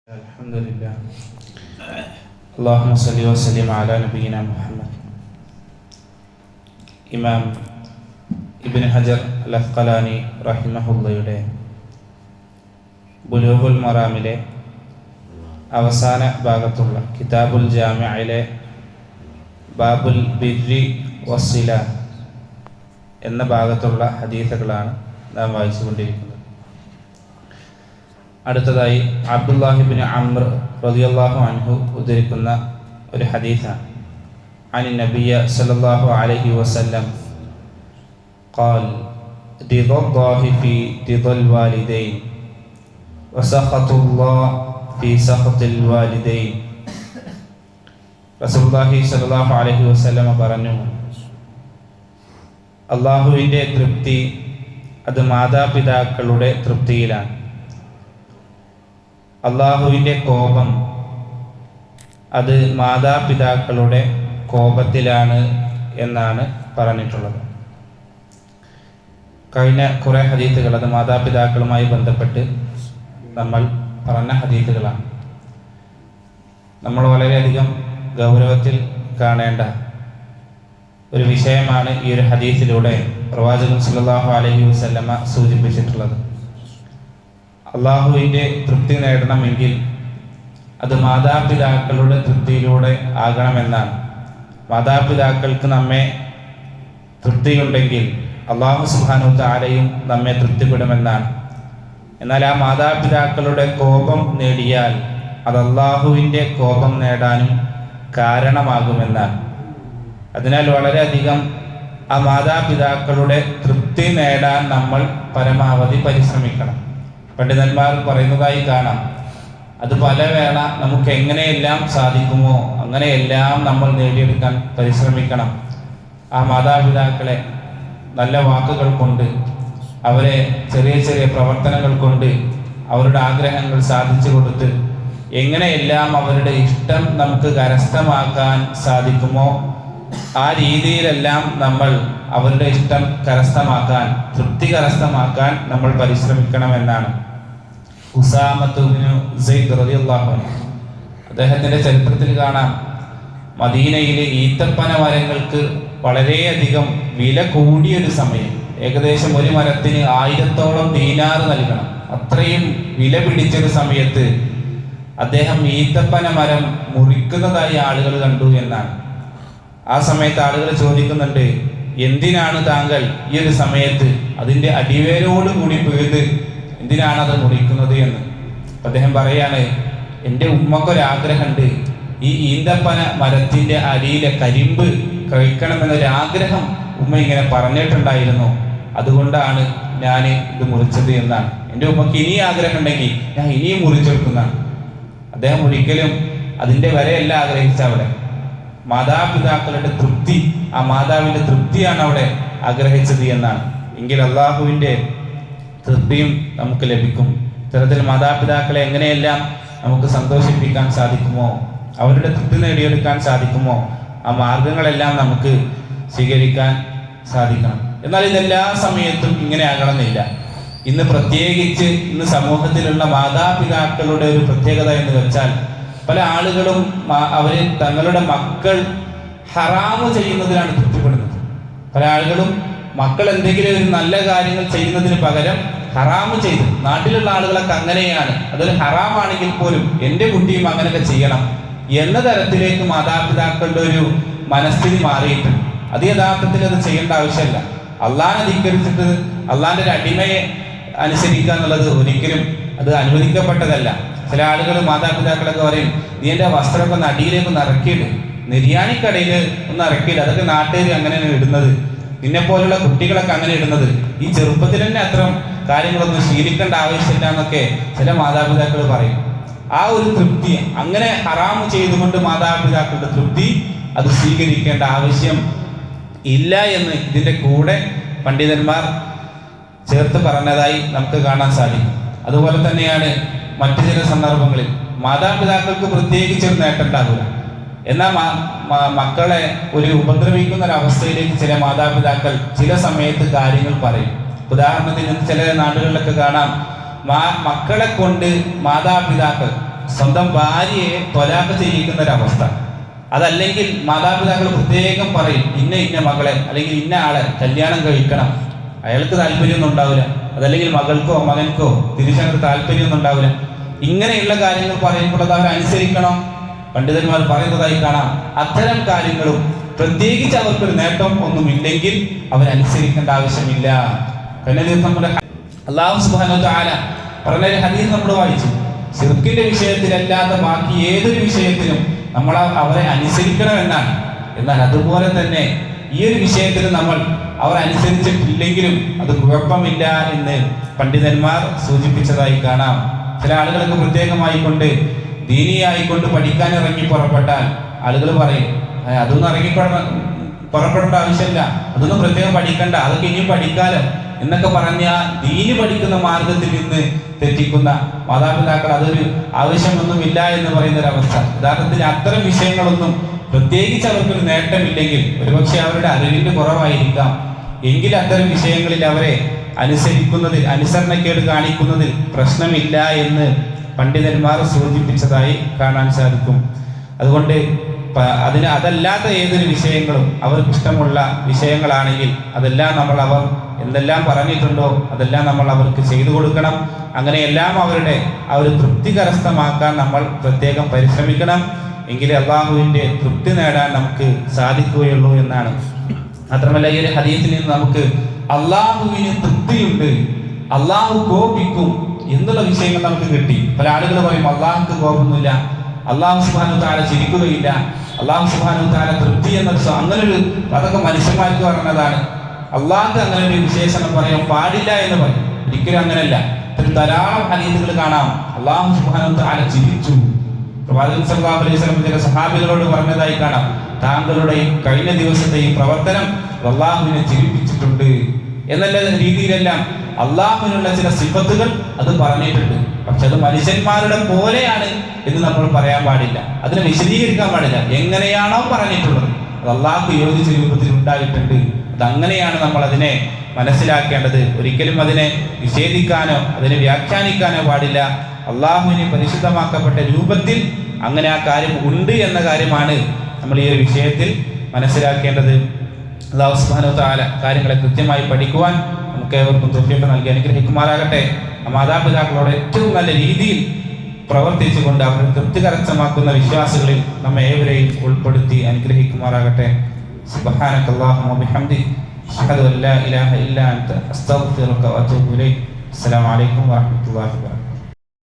الحمد لله اللهم صل وسلم على نبينا محمد. ഇമാം ഇബ്നു ഹജർ അൽ അസ്ഖലാനി റഹിമഹുള്ളയുടെ ബുലൂഗുൽ മറാമിലെ അവസാന ഭാഗത്തുള്ള കിതാബുൽ ജാമിഅയിലെ ബാബുൽ ബിർരി വസ്സില എന്ന ഭാഗത്തുള്ള ഹദീസുകളാണ് നാം വായിച്ചുകൊണ്ടിരിക്കുന്നത്. അടുത്തതായി അബ്ദുല്ലാഹി ഇബ്നു അംർ റളിയല്ലാഹു അൻഹു ഉദ്ധരിക്കുന്ന ഒരു ഹദീസാണ്. അനി നബിയ സല്ലല്ലാഹു അലൈഹി വസല്ലം ഖാൽ ദിദല്ലാഹി ഫീ ദിദൽ വാലിദൈൻ വസഖത്തുല്ലാഹി ഫീ സഖത്തിൽ വാലിദൈൻ. റസൂലുള്ളാഹി സല്ലല്ലാഹു അലൈഹി വസല്ലം പറഞ്ഞു, അല്ലാഹുവിൻ്റെ തൃപ്തി അത് മാതാപിതാക്കളുടെ തൃപ്തിയിലാണ്, അള്ളാഹുവിൻ്റെ കോപം അത് മാതാപിതാക്കളുടെ കോപത്തിലാണ് എന്നാണ് പറഞ്ഞിട്ടുള്ളത്. കഴിഞ്ഞ കുറേ ഹദീസുകൾ അത് മാതാപിതാക്കളുമായി ബന്ധപ്പെട്ട് നമ്മൾ പറഞ്ഞ ഹദീസുകളാണ്. നമ്മൾ വളരെയധികം ഗൗരവത്തിൽ കാണേണ്ട ഒരു വിഷയമാണ് ഈ ഒരു ഹദീസിലൂടെ പ്രവാചകൻ സല്ലല്ലാഹു അലൈഹി വസല്ലമ സൂചിപ്പിച്ചിട്ടുള്ളത്. അള്ളാഹുവിൻ്റെ തൃപ്തി നേടണമെങ്കിൽ അത് മാതാപിതാക്കളുടെ തൃപ്തിയിലൂടെ ആകണമെന്നാണ്. മാതാപിതാക്കൾക്ക് നമ്മെ തൃപ്തിയുണ്ടെങ്കിൽ അള്ളാഹു സുബ്ഹാനഹു തആലയും നമ്മെ തൃപ്തിപ്പെടുമെന്നാണ്. എന്നാൽ ആ മാതാപിതാക്കളുടെ കോപം നേടിയാൽ അത് അള്ളാഹുവിൻ്റെ കോപം നേടാനും കാരണമാകുമെന്നാണ്. അതിനാൽ വളരെയധികം ആ മാതാപിതാക്കളുടെ തൃപ്തി നേടാൻ നമ്മൾ പരമാവധി പരിശ്രമിക്കണം. പണ്ഡിതന്മാർ പറയുന്നതായി കാണാം, അത് പല വേള നമുക്ക് എങ്ങനെയെല്ലാം സാധിക്കുമോ അങ്ങനെയെല്ലാം നമ്മൾ നേടിയെടുക്കാൻ പരിശ്രമിക്കണം. ആ മാതാപിതാക്കളെ നല്ല വാക്കുകൾ കൊണ്ട്, അവരെ ചെറിയ ചെറിയ പ്രവർത്തനങ്ങൾ കൊണ്ട് അവരുടെ ആഗ്രഹങ്ങൾ സാധിച്ചു കൊടുത്ത് എങ്ങനെയെല്ലാം അവരുടെ ഇഷ്ടം നമുക്ക് കരസ്ഥമാക്കാൻ സാധിക്കുമോ ആ രീതിയിലെല്ലാം നമ്മൾ അവരുടെ ഇഷ്ടം കരസ്ഥമാക്കാൻ, തൃപ്തി കരസ്ഥമാക്കാൻ നമ്മൾ പരിശ്രമിക്കണമെന്നാണ്. ഉസാമത്ത് ഇബ്നു സെയ്ദ് റളിയല്ലാഹു അൻഹു അദ്ദേഹത്തിൻ്റെ ചരിത്രത്തിൽ കാണാം, മദീനയിലെ ഈത്തപ്പന മരങ്ങൾക്ക് വളരെയധികം വില കൂടിയൊരു സമയം, ഏകദേശം ഒരു മരത്തിന് 1000 ദീനാർ നൽകണം, അത്രയും വില പിടിച്ചൊരു സമയത്ത് അദ്ദേഹം ഈത്തപ്പന മരം മുറിക്കുന്നതായി ആളുകൾ കണ്ടു എന്നാണ്. ആ സമയത്ത് ആളുകൾ ചോദിക്കുന്നുണ്ട്, എന്തിനാണ് താങ്കൾ ഈ ഒരു സമയത്ത് അതിൻ്റെ അടിവേരോട് കൂടി പിഴുത് എന്തിനാണ് അത് മുറിക്കുന്നത് എന്ന്. അദ്ദേഹം പറയാണ്, എൻ്റെ ഉമ്മക്കൊരാഗ്രഹമുണ്ട്, ഈ ഈന്തപ്പന മരത്തിൻ്റെ അടിയിലെ കരിമ്പ് കഴിക്കണമെന്നൊരാഗ്രഹം ഉമ്മ ഇങ്ങനെ പറഞ്ഞിട്ടുണ്ടായിരുന്നു, അതുകൊണ്ടാണ് ഞാൻ ഇത് മുറിച്ചത് എന്നാണ്. എൻ്റെ ഉമ്മക്ക് ഇനി ആഗ്രഹം ഉണ്ടെങ്കിൽ ഞാൻ ഇനിയും മുറിച്ചെടുക്കുന്നതാണ്. അദ്ദേഹം ഒരിക്കലും അതിൻ്റെ വരെയല്ല ആഗ്രഹിച്ച അവിടെ മാതാപിതാക്കളുടെ തൃപ്തി, ആ മാതാവിൻ്റെ തൃപ്തിയാണ് അവിടെ ആഗ്രഹിച്ചത് എന്നാണ്. എങ്കിൽ അള്ളാഹുവിൻ്റെ തൃപ്തിയും നമുക്ക് ലഭിക്കും. ഇത്തരത്തിൽ മാതാപിതാക്കളെ എങ്ങനെയെല്ലാം നമുക്ക് സന്തോഷിപ്പിക്കാൻ സാധിക്കുമോ, അവരുടെ തൃപ്തി നേടിയെടുക്കാൻ സാധിക്കുമോ, ആ മാർഗങ്ങളെല്ലാം നമുക്ക് സ്വീകരിക്കാൻ സാധിക്കണം. എന്നാൽ ഇതെല്ലാ സമയത്തും ഇങ്ങനെ ആകണമെന്നില്ല. ഇന്ന് പ്രത്യേകിച്ച് ഇന്ന് സമൂഹത്തിലുള്ള മാതാപിതാക്കളുടെ ഒരു പ്രത്യേകത എന്ന് വെച്ചാൽ, പല ആളുകളും അവര് തങ്ങളുടെ മക്കൾ ഹറാമ് ചെയ്യുന്നതിനാണ് തൃപ്തിപ്പെടുന്നത്. പല ആളുകളും മക്കൾ എന്തെങ്കിലും ഒരു നല്ല കാര്യങ്ങൾ ചെയ്യുന്നതിന് പകരം ഹറാമ് ചെയ്ത്, നാട്ടിലുള്ള ആളുകളൊക്കെ അങ്ങനെയാണ്, അതൊരു ഹറാമാണെങ്കിൽ പോലും എൻ്റെ കുട്ടിയും അങ്ങനെയൊക്കെ ചെയ്യണം എന്ന തരത്തിലേക്ക് മാതാപിതാക്കളുടെ ഒരു മനസ്ഥിതി മാറിയിട്ടുണ്ട്. അത് യഥാർത്ഥത്തിൽ അത് ചെയ്യേണ്ട ആവശ്യമില്ല. അള്ളാഹനെ ധിക്കരിച്ചിട്ട് അള്ളാഹിൻ്റെ ഒരു അടിമയെ അനുസരിക്കുക എന്നുള്ളത് ഒരിക്കലും അത് അനുവദിക്കപ്പെട്ടതല്ല. ചില ആളുകൾ മാതാപിതാക്കളൊക്കെ പറയും, നീ എൻ്റെ വസ്ത്രമൊക്കെ ഒന്ന് അടിയിലേക്ക് ഒന്ന് ഇറക്കിയിട്ട്, നിര്യാണിക്കടയിൽ ഒന്ന് ഇറക്കിയിട്ട്, അതൊക്കെ നാട്ടുകാർ അങ്ങനെയാണ് ഇടുന്നത്, നിന്നെപ്പോലുള്ള കുട്ടികളൊക്കെ അങ്ങനെ ഇടുന്നത്, ഈ ചെറുപ്പത്തിൽ തന്നെ അത്തരം കാര്യങ്ങളൊന്നും ശീലിക്കേണ്ട ആവശ്യമില്ല എന്നൊക്കെ ചില മാതാപിതാക്കൾ പറയും. ആ ഒരു തൃപ്തി, അങ്ങനെ ഹറാമ് ചെയ്തുകൊണ്ട് മാതാപിതാക്കളുടെ തൃപ്തി അത് സ്വീകരിക്കേണ്ട ആവശ്യം ഇല്ല എന്ന് ഇതിൻ്റെ കൂടെ പണ്ഡിതന്മാർ ചേർത്ത് പറഞ്ഞതായി നമുക്ക് കാണാൻ സാധിക്കും. അതുപോലെ തന്നെയാണ് മറ്റു ചില സന്ദർഭങ്ങളിൽ മാതാപിതാക്കൾക്ക് പ്രത്യേകിച്ചൊരു നേട്ടം ഉണ്ടാകില്ല, എന്നാൽ മക്കളെ ഒരു ഉപദ്രവിക്കുന്ന ഒരവസ്ഥയിലേക്ക് ചില മാതാപിതാക്കൾ ചില സമയത്ത് കാര്യങ്ങൾ പറയും. ഉദാഹരണത്തിന് ചില നാടുകളിലൊക്കെ കാണാം, മക്കളെ കൊണ്ട് മാതാപിതാക്കൾ സ്വന്തം ഭാര്യയെ ത്വലാഖ് ചെയ്യിക്കുന്ന ഒരവസ്ഥ. അതല്ലെങ്കിൽ മാതാപിതാക്കൾ പ്രത്യേകം പറയും ഇന്ന ഇന്ന മകളെ അല്ലെങ്കിൽ ഇന്ന ആളെ കല്യാണം കഴിക്കണം, അയാൾക്ക് താല്പര്യമൊന്നും ഉണ്ടാവില്ല. അതല്ലെങ്കിൽ മകൾക്കോ മകൻക്കോ തിരിച്ചങ്ങനെ താല്പര്യമൊന്നും ഉണ്ടാവില്ല. ഇങ്ങനെയുള്ള കാര്യങ്ങൾ പറയുമ്പോൾ അത് അവരനുസരിക്കണം. പണ്ഡിതന്മാർ പറയുന്നതായി കാണാം, അത്തരം കാര്യങ്ങളും പ്രത്യേകിച്ച് അവർക്കൊരു നേട്ടം ഒന്നുമില്ലെങ്കിൽ അവരനുസരിക്കേണ്ട ആവശ്യമില്ല. അല്ലാഹു സുബ്ഹാനഹു വ തആല പറഞ്ഞ ഹദീസ് നമ്മൾ വായിച്ചു, ശിർക്കിന്റെ വിഷയത്തിലല്ലാതെ ബാക്കി ഏതൊരു വിഷയത്തിലും നമ്മൾ അവരെ അനുസരിക്കണമെന്നാണ്. എന്നാൽ അതുപോലെ തന്നെ ഈ ഒരു വിഷയത്തിൽ നമ്മൾ അവർ അനുസരിച്ചിട്ടില്ലെങ്കിലും അത് കുഴപ്പമില്ല എന്ന് പണ്ഡിതന്മാർ സൂചിപ്പിച്ചതായി കാണാം. ചില ആളുകൾക്ക് പ്രത്യേകമായിക്കൊണ്ട് ദീനിയായിക്കൊണ്ട് പഠിക്കാൻ ഇറങ്ങി പുറപ്പെട്ടാൽ ആളുകൾ പറയും അതൊന്നും പുറപ്പെടേണ്ട ആവശ്യമില്ല, അതൊന്നും പ്രത്യേകം പഠിക്കണ്ട, അതൊക്കെ ഇനിയും പഠിക്കാലോ എന്നൊക്കെ പറഞ്ഞ ദീനി പഠിക്കുന്ന മാർഗത്തിൽ നിന്ന് തെറ്റിക്കുന്ന മാതാപിതാക്കൾ അതൊരു ആവശ്യമൊന്നുമില്ല എന്ന് പറയുന്ന ഒരവസ്ഥ. യഥാർത്ഥത്തിൽ അത്തരം വിഷയങ്ങളൊന്നും പ്രത്യേകിച്ച് അവർക്കൊരു നേട്ടമില്ലെങ്കിൽ, ഒരുപക്ഷെ അവരുടെ അറിവിന്റെ കുറവായിരിക്കാം, എങ്കിൽ അത്തരം വിഷയങ്ങളിൽ അവരെ അനുസരിക്കുന്നതിൽ അനുസരണക്കേട് കാണിക്കുന്നതിൽ പ്രശ്നമില്ല എന്ന് പണ്ഡിതന്മാർ സൂചിപ്പിച്ചതായി കാണാൻ സാധിക്കും. അതുകൊണ്ട് അതല്ലാത്ത ഏതൊരു വിഷയങ്ങളും അവർക്ക് ഇഷ്ടമുള്ള വിഷയങ്ങളാണെങ്കിൽ അതെല്ലാം അവർ എന്തെല്ലാം പറഞ്ഞിട്ടുണ്ടോ അതെല്ലാം നമ്മൾ അവർക്ക് ചെയ്തു കൊടുക്കണം. അങ്ങനെയെല്ലാം അവരുടെ ആ ഒരു തൃപ്തി കരസ്ഥമാക്കാൻ നമ്മൾ പ്രത്യേകം പരിശ്രമിക്കണം. എങ്കിലേ അള്ളാഹുവിൻ്റെ തൃപ്തി നേടാൻ നമുക്ക് സാധിക്കുകയുള്ളൂ എന്നാണ്. മാത്രമല്ല ഈ ഒരു ഹദീസിൽ നിന്ന് നമുക്ക് അള്ളാഹുവിന് തൃപ്തിയുണ്ട്, അള്ളാഹു കോപിക്കും എന്നുള്ള വിഷയങ്ങൾ നമുക്ക് കിട്ടി. പല ആളുകൾ പറയും അള്ളാഹുക്ക് കോപമൊന്നുമില്ല, അള്ളാഹു സുബ്ഹാനഹു വ തആല ചിരിക്കുകയില്ല, അള്ളാഹു സുബ്ഹാനഹു വ തആല തൃപ്തി എന്നൊരു അങ്ങനൊരു അതൊക്കെ മനുഷ്യന്മാർക്ക് പറഞ്ഞതാണ്. അള്ളാഹുക്ക് അങ്ങനെ ഒരു വിശേഷണം പറയാൻ പാടില്ല എന്ന് പറയും. ഒരിക്കലും അങ്ങനെയല്ല. ധാരാളം ഹദീസുകൾ കാണാം അള്ളാഹു സുബ്ഹാനഹു വ തആല ചിരിച്ചു. പ്രവാചകൻ സല്ലല്ലാഹു അലൈഹി വസല്ലം ചില സഹാബികളോട് പറഞ്ഞതായി കാണാം, താങ്കളുടെ കഴിഞ്ഞ ദിവസത്തെ ഈ പ്രവർത്തനം അള്ളാഹുവിനെ ചിരിപ്പിച്ചിട്ടുണ്ട് എന്നുള്ള രീതിയിലെല്ലാം അള്ളാഹുവിനുള്ള ചില സിഫത്തുകൾ അത് പറഞ്ഞിട്ടുണ്ട്. പക്ഷെ അത് മനുഷ്യന്മാരുടെ പോലെയാണ് എന്ന് നമ്മൾ പറയാൻ പാടില്ല, അതിനെ വിശദീകരിക്കാൻ പാടില്ല. എങ്ങനെയാണോ പറഞ്ഞിട്ടുള്ളത് അത് അള്ളാഹു യോജിച്ച രൂപത്തിൽ ഉണ്ടായിട്ടുണ്ട്. അതങ്ങനെയാണ് നമ്മൾ അതിനെ മനസ്സിലാക്കേണ്ടത്. ഒരിക്കലും അതിനെ നിഷേധിക്കാനോ അതിനെ വ്യാഖ്യാനിക്കാനോ പാടില്ല. അള്ളാഹുവിനെ പരിശുദ്ധമാക്കപ്പെട്ട രൂപത്തിൽ അങ്ങനെ ആ കാര്യം ഉണ്ട് എന്ന കാര്യമാണ് നമ്മൾ ഈ ഒരു വിഷയത്തിൽ മനസ്സിലാക്കേണ്ടത്. അല്ലാഹു സുബ്ഹാനഹു വ തആല കാര്യങ്ങളെ കൃത്യമായി പഠിക്കുവാൻ നമുക്ക് ഏവർക്കും തൗഫീഖ് നൽകി അനുഗ്രഹിക്കുമാറാകട്ടെ. മാതാപിതാക്കളോട് ഏറ്റവും നല്ല രീതിയിൽ പ്രവർത്തിച്ചുകൊണ്ട് അവരെ തൃപ്തി കരസ്ഥമാക്കുന്ന വിശ്വാസികളിൽ നമ്മെ ഏവരെയും ഉൾപ്പെടുത്തി അനുഗ്രഹിക്കുമാറാകട്ടെ. സുബ്ഹാനകല്ലാഹുമ്മ വബിഹംദിക അഷ്ഹദു അൻ ലാ ഇലാഹ ഇല്ലാ അൻത അസ്തഗ്ഫിറുക വഅതൂബു ഇലൈക്. അസ്സലാമു അലൈക്കും വറഹ്മത്തുള്ളാഹി വബറകാതുഹു.